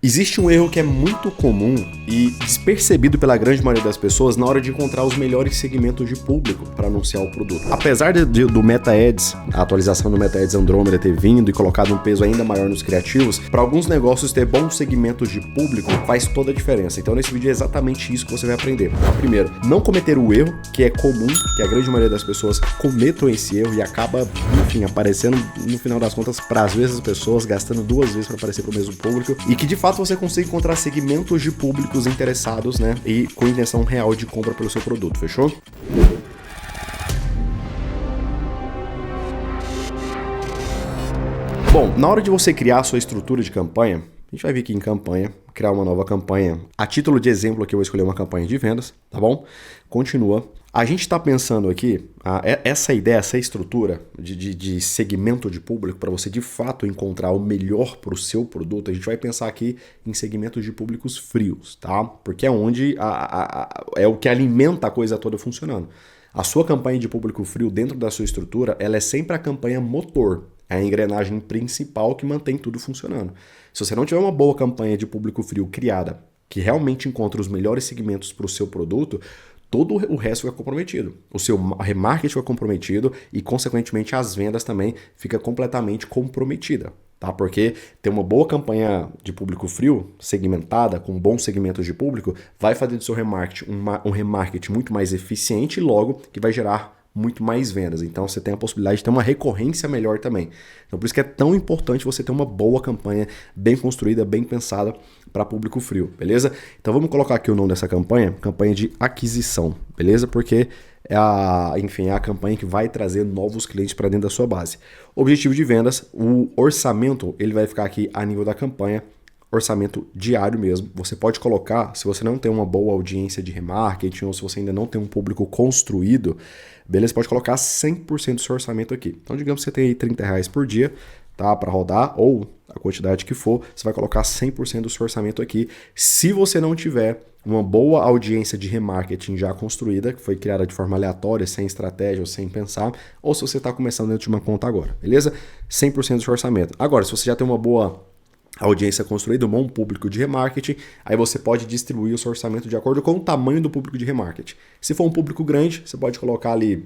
Existe um erro que é muito comum e despercebido pela grande maioria das pessoas na hora de encontrar os melhores segmentos de público para anunciar o produto. Apesar do Meta Ads, a atualização do Meta Ads Andromeda ter vindo e colocado um peso ainda maior nos criativos, para alguns negócios ter bons segmentos de público faz toda a diferença. Então nesse vídeo é exatamente isso que você vai aprender. Primeiro, não cometer o erro, que é comum, que a grande maioria das pessoas cometam esse erro e acaba, enfim, aparecendo no final das contas para as mesmas pessoas, gastando duas vezes para aparecer para o mesmo público, e que de fato você consegue encontrar segmentos de públicos interessados, né, e com intenção real de compra pelo seu produto, fechou? Bom, na hora de você criar a sua estrutura de campanha, a gente vai vir aqui em campanha, criar uma nova campanha. A título de exemplo aqui eu vou escolher uma campanha de vendas, tá bom? Continua. A gente está pensando aqui, essa ideia, essa estrutura de segmento de público, para você de fato encontrar o melhor para o seu produto, a gente vai pensar aqui em segmentos de públicos frios, tá? Porque é onde é o que alimenta a coisa toda funcionando. A sua campanha de público frio dentro da sua estrutura, ela é sempre a campanha motor, é a engrenagem principal que mantém tudo funcionando. Se você não tiver uma boa campanha de público frio criada, que realmente encontra os melhores segmentos para o seu produto, todo o resto fica comprometido. O seu remarketing fica comprometido e, consequentemente, as vendas também ficam completamente comprometidas. Tá? Porque ter uma boa campanha de público frio, segmentada, com bons segmentos de público, vai fazer do seu remarketing um remarketing muito mais eficiente e logo que vai gerar muito mais vendas. Então você tem a possibilidade de ter uma recorrência melhor também. Então por isso que é tão importante você ter uma boa campanha, bem construída, bem pensada para público frio, beleza? Então vamos colocar aqui o nome dessa campanha, campanha de aquisição, beleza? Porque é a campanha que vai trazer novos clientes para dentro da sua base. Objetivo de vendas, o orçamento, ele vai ficar aqui a nível da campanha, orçamento diário mesmo. Você pode colocar, se você não tem uma boa audiência de remarketing ou se você ainda não tem um público construído, beleza? Pode colocar 100% do seu orçamento aqui. Então, digamos que você tem aí R$30 por dia, tá? Para rodar, ou a quantidade que for, você vai colocar 100% do seu orçamento aqui. Se você não tiver uma boa audiência de remarketing já construída, que foi criada de forma aleatória, sem estratégia ou sem pensar, ou se você está começando dentro de uma conta agora, beleza? 100% do seu orçamento. Agora, se você já tem uma boa audiência construída, um bom público de remarketing, aí você pode distribuir o seu orçamento de acordo com o tamanho do público de remarketing. Se for um público grande, você pode colocar ali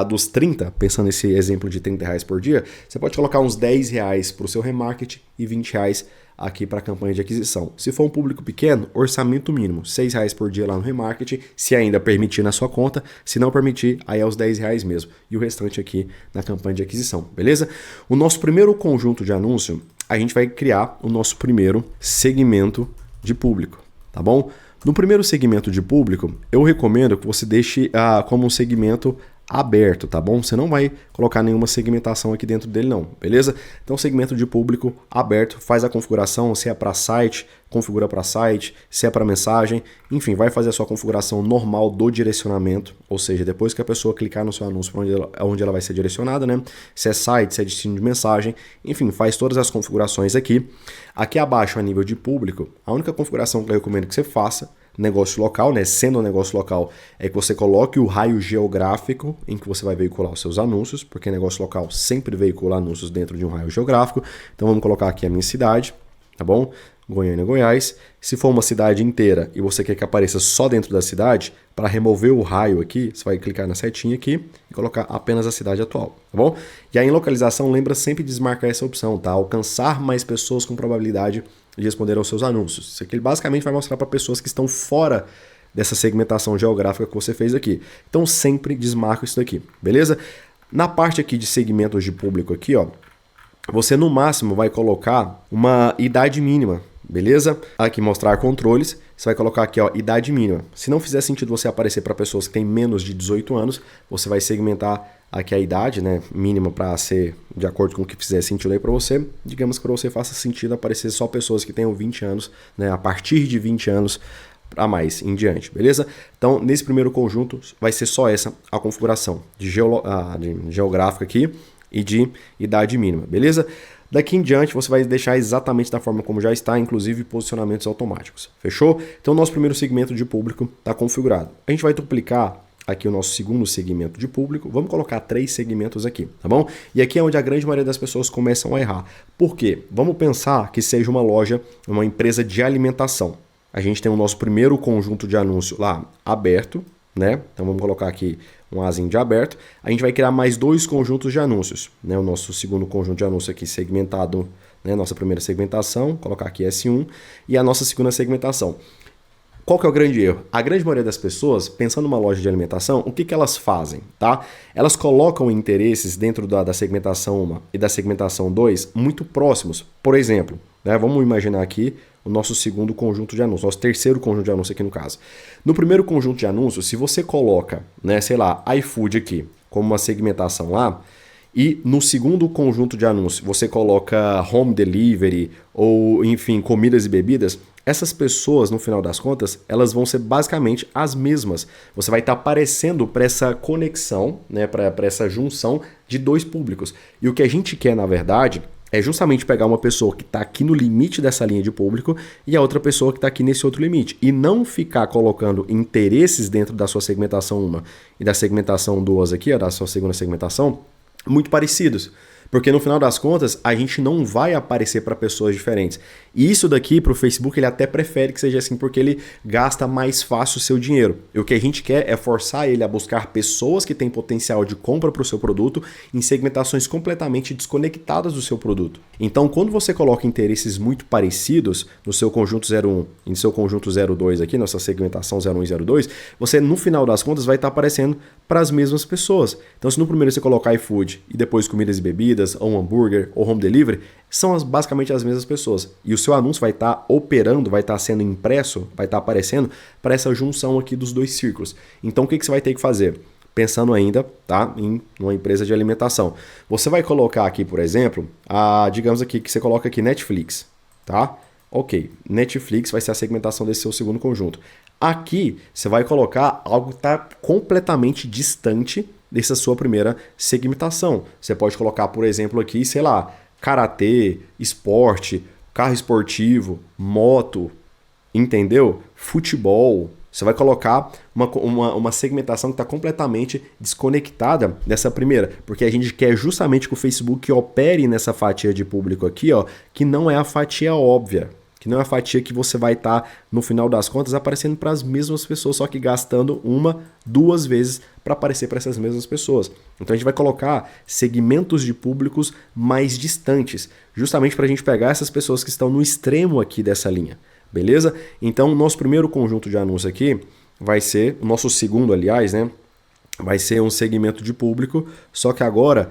dos 30, pensando nesse exemplo de R$30 por dia, você pode colocar uns R$10 para o seu remarketing e R$20 aqui para a campanha de aquisição. Se for um público pequeno, orçamento mínimo, R$6 por dia lá no remarketing, se ainda permitir na sua conta, se não permitir, aí é os R$10 mesmo. E o restante aqui na campanha de aquisição, beleza? O nosso primeiro conjunto de anúncio, a gente vai criar o nosso primeiro segmento de público, tá bom? No primeiro segmento de público, eu recomendo que você deixe como um segmento aberto, tá bom? Você não vai colocar nenhuma segmentação aqui dentro dele não, beleza? Então segmento de público aberto, faz a configuração, se é para site, configura para site, se é para mensagem, enfim, vai fazer a sua configuração normal do direcionamento, ou seja, depois que a pessoa clicar no seu anúncio para onde ela vai ser direcionada, né? Se é site, se é destino de mensagem, enfim, faz todas as configurações aqui. Aqui abaixo, a nível de público, a única configuração que eu recomendo que você faça, negócio local, né? Sendo um negócio local, é que você coloque o raio geográfico em que você vai veicular os seus anúncios, porque negócio local sempre veicula anúncios dentro de um raio geográfico. Então vamos colocar aqui a minha cidade, tá bom? Goiânia, Goiás. Se for uma cidade inteira e você quer que apareça só dentro da cidade, para remover o raio aqui, você vai clicar na setinha aqui e colocar apenas a cidade atual, tá bom? E aí em localização, lembra sempre de desmarcar essa opção, tá? Alcançar mais pessoas com probabilidade de responder aos seus anúncios. Isso aqui basicamente vai mostrar para pessoas que estão fora dessa segmentação geográfica que você fez aqui. Então sempre desmarca isso daqui, beleza? Na parte aqui de segmentos de público aqui, ó, você no máximo vai colocar uma idade mínima, beleza? Aqui mostrar controles, você vai colocar aqui, ó, idade mínima. Se não fizer sentido você aparecer para pessoas que têm menos de 18 anos, você vai segmentar aqui a idade, né, mínima para ser de acordo com o que fizer sentido aí para você. Digamos que para você faça sentido aparecer só pessoas que tenham 20 anos, né, a partir de 20 anos a mais em diante, beleza? Então, nesse primeiro conjunto vai ser só essa a configuração de geográfica aqui e de idade mínima, beleza? Daqui em diante você vai deixar exatamente da forma como já está, inclusive posicionamentos automáticos, fechou? Então, nosso primeiro segmento de público está configurado. A gente vai duplicar aqui o nosso segundo segmento de público. Vamos colocar 3 segmentos aqui, tá bom? E aqui é onde a grande maioria das pessoas começam a errar. Por quê? Vamos pensar que seja uma loja, uma empresa de alimentação. A gente tem o nosso primeiro conjunto de anúncio lá aberto, né? Então vamos colocar aqui um azinho de aberto. A gente vai criar mais 2 conjuntos de anúncios, né? O nosso segundo conjunto de anúncio aqui segmentado, né? Nossa primeira segmentação, colocar aqui S1 e a nossa segunda segmentação. Qual que é o grande erro? A grande maioria das pessoas, pensando numa loja de alimentação, o que elas fazem, tá? Elas colocam interesses dentro da segmentação 1 e da segmentação 2 muito próximos. Por exemplo, né? Vamos imaginar aqui o nosso segundo conjunto de anúncios, nosso terceiro conjunto de anúncios aqui no caso. No primeiro conjunto de anúncios, se você coloca, né, sei lá, iFood aqui como uma segmentação lá, e no segundo conjunto de anúncios você coloca home delivery ou, enfim, comidas e bebidas, essas pessoas, no final das contas, elas vão ser basicamente as mesmas. Você vai estar aparecendo para essa conexão, né, para essa junção de 2 públicos. E o que a gente quer, na verdade, é justamente pegar uma pessoa que está aqui no limite dessa linha de público e a outra pessoa que está aqui nesse outro limite. E não ficar colocando interesses dentro da sua segmentação 1 e da segmentação 2 aqui, da sua segunda segmentação, muito parecidos. Porque no final das contas, a gente não vai aparecer para pessoas diferentes. E isso daqui para o Facebook, ele até prefere que seja assim, porque ele gasta mais fácil o seu dinheiro. E o que a gente quer é forçar ele a buscar pessoas que têm potencial de compra para o seu produto em segmentações completamente desconectadas do seu produto. Então, quando você coloca interesses muito parecidos no seu conjunto 01 e no seu conjunto 02 aqui, nossa segmentação 01 e 02, você, no final das contas, vai estar aparecendo para as mesmas pessoas. Então, se no primeiro você colocar iFood e depois comidas e bebidas, ou um hambúrguer, ou home delivery, são basicamente as mesmas pessoas. E o seu anúncio vai estar operando, vai estar sendo impresso, vai estar aparecendo para essa junção aqui dos 2 círculos. Então, o que você vai ter que fazer? Pensando ainda, tá, em uma empresa de alimentação. Você vai colocar aqui, por exemplo, digamos aqui que você coloca aqui Netflix, tá? Ok, Netflix vai ser a segmentação desse seu segundo conjunto. Aqui, você vai colocar algo que está completamente distante dessa sua primeira segmentação. Você pode colocar, por exemplo, aqui, sei lá, karatê, esporte, carro esportivo, moto, entendeu? Futebol. Você vai colocar uma segmentação que está completamente desconectada dessa primeira, porque a gente quer justamente que o Facebook opere nessa fatia de público aqui, ó, que não é a fatia óbvia, que não é a fatia que você vai estar, no final das contas, aparecendo para as mesmas pessoas, só que gastando 1, 2 vezes para aparecer para essas mesmas pessoas. Então a gente vai colocar segmentos de públicos mais distantes, justamente para a gente pegar essas pessoas que estão no extremo aqui dessa linha. Beleza? Então o nosso primeiro conjunto de anúncios aqui vai ser, o nosso segundo, aliás, né? Vai ser um segmento de público, só que agora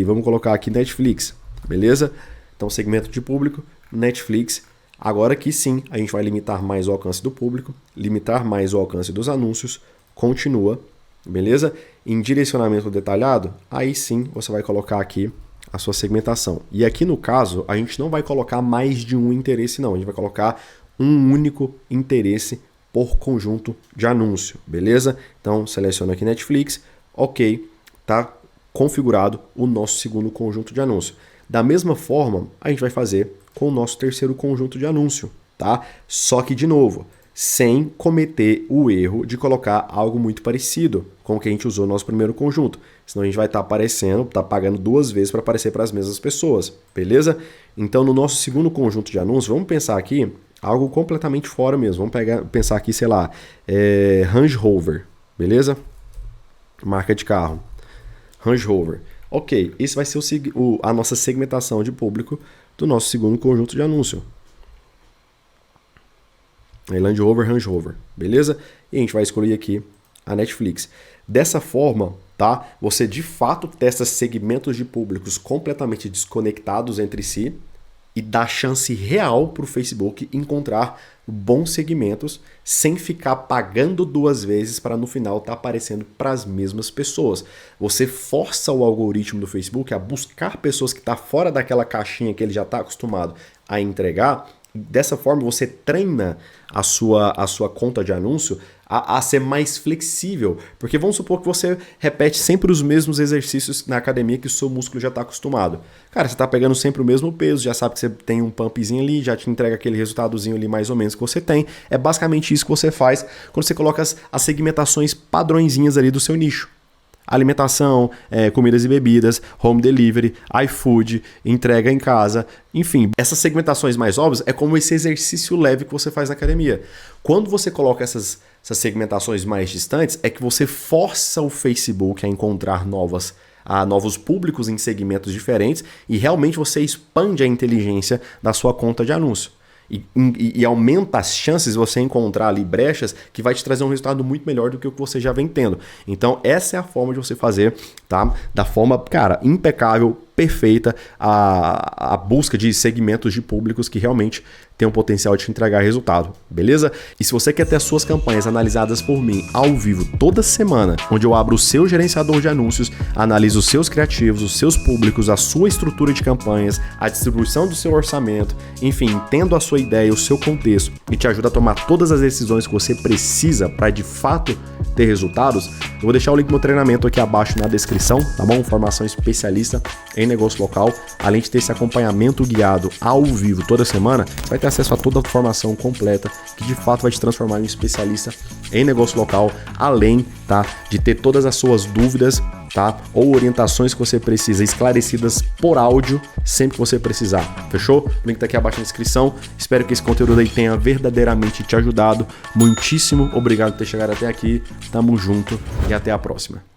vamos colocar aqui Netflix, beleza? Então segmento de público, Netflix. Agora aqui sim, a gente vai limitar mais o alcance do público, limitar mais o alcance dos anúncios, continua, beleza? Em direcionamento detalhado, aí sim você vai colocar aqui a sua segmentação. E aqui no caso, a gente não vai colocar mais de um interesse não, a gente vai colocar um único interesse por conjunto de anúncio, beleza? Então seleciona aqui Netflix, ok, tá configurado o nosso segundo conjunto de anúncio. Da mesma forma, a gente vai fazer com o nosso terceiro conjunto de anúncio, tá? Só que, de novo, sem cometer o erro de colocar algo muito parecido com o que a gente usou no nosso primeiro conjunto. Senão a gente vai estar aparecendo, pagando 2 vezes para aparecer para as mesmas pessoas, beleza? Então, no nosso segundo conjunto de anúncios, vamos pensar aqui algo completamente fora mesmo. Vamos pensar aqui, sei lá, Range Rover, beleza? Marca de carro. Range Rover. Ok, esse vai ser a nossa segmentação de público do nosso segundo conjunto de anúncio. Land Rover, Range Rover, beleza? E a gente vai escolher aqui a Netflix. Dessa forma, tá? Você de fato testa segmentos de públicos completamente desconectados entre si e dá chance real para o Facebook encontrar bons segmentos sem ficar pagando 2 vezes para no final estar aparecendo para as mesmas pessoas. Você força o algoritmo do Facebook a buscar pessoas que estão fora daquela caixinha que ele já está acostumado a entregar Dessa forma, você treina a sua conta de anúncio a ser mais flexível. Porque vamos supor que você repete sempre os mesmos exercícios na academia que o seu músculo já está acostumado. Cara, você está pegando sempre o mesmo peso, já sabe que você tem um pumpzinho ali, já te entrega aquele resultadozinho ali mais ou menos que você tem. É basicamente isso que você faz quando você coloca as segmentações padrõezinhas ali do seu nicho. Alimentação, comidas e bebidas, home delivery, iFood, entrega em casa, enfim. Essas segmentações mais óbvias é como esse exercício leve que você faz na academia. Quando você coloca essas segmentações mais distantes, é que você força o Facebook a encontrar novos públicos em segmentos diferentes e realmente você expande a inteligência da sua conta de anúncio. E aumenta as chances de você encontrar ali brechas que vai te trazer um resultado muito melhor do que o que você já vem tendo. Então essa é a forma de você fazer, tá? Da forma, cara, impecável, perfeita, a busca de segmentos de públicos que realmente tem o potencial de te entregar resultado, beleza? E se você quer ter as suas campanhas analisadas por mim ao vivo toda semana, onde eu abro o seu gerenciador de anúncios, analiso os seus criativos, os seus públicos, a sua estrutura de campanhas, a distribuição do seu orçamento, enfim, entendo a sua ideia, o seu contexto e te ajuda a tomar todas as decisões que você precisa para de fato ter resultados, eu vou deixar o link do meu treinamento aqui abaixo na descrição, tá bom? Formação especialista em negócio local. Além de ter esse acompanhamento guiado ao vivo toda semana, você vai ter acesso a toda a formação completa que de fato vai te transformar em um especialista em negócio local, além, tá, de ter todas as suas dúvidas, tá, ou orientações que você precisa esclarecidas por áudio sempre que você precisar. Fechou? O link tá aqui abaixo na descrição. Espero que esse conteúdo aí tenha verdadeiramente te ajudado. Muitíssimo obrigado por ter chegado até aqui. Tamo junto e até a próxima.